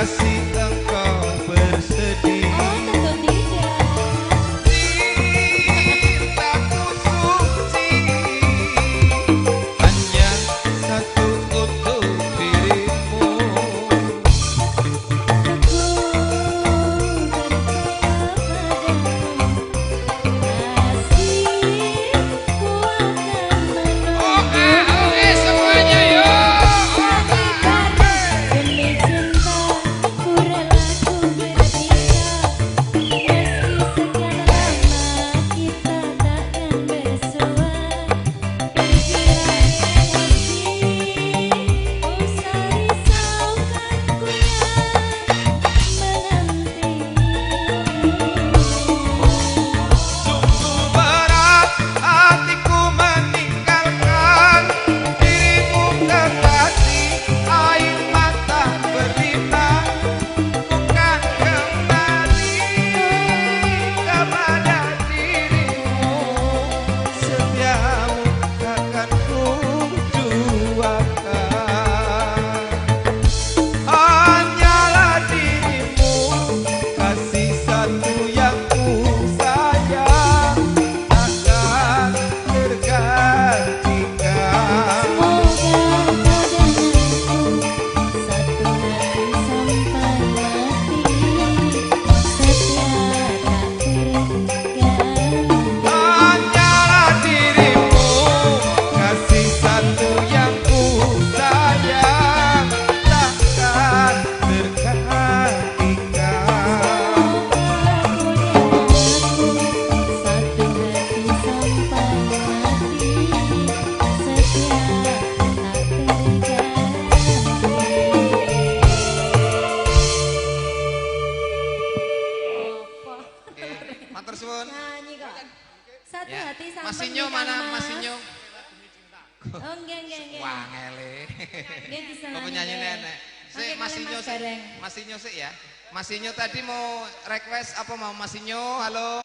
kasih engkau bersedih. Oh tentu tidak. Cintaku suci hanya satu untuk dirimu. Aku percaya padamu, kasihku akan menunggu. Semuanya yuk. Demi cinta ku rela ku berpisah. Meski sekian lama kita takkan bersua. Pergilah kasih, usah risaukan ku yang menanti. Sungguh berat hatiku meninggalkan dirimu kekasih. Air mata berlinang bukan kembali kepada dirimu. Setiamu akan ku duakan. Hanyalah dirimu, kasih satu yang ku sayang, takkan tergantikan. Semoga kau dan aku satu hati sampai mati, setia tak terganti. Hanyalah dirimu, kasih satu yang ku sayang, takkan tergantikan. Semoga kau dan aku satu hati sampai mati, setia tak terganti. Matur suwun. Nyanyi kok. Satu Ya. hati sampai Masinyo pernikahan, mana? Mas. Masinyo. Oh, nggih. Wangele. Nggih bisa Apa nyanyi, nyanyi nggih. nenek? Oke, Sik boleh, Masinyo Mas sik. Gareng. Masinyo sik ya. Masinyo tadi mau request apa mau Masinyo? Halo.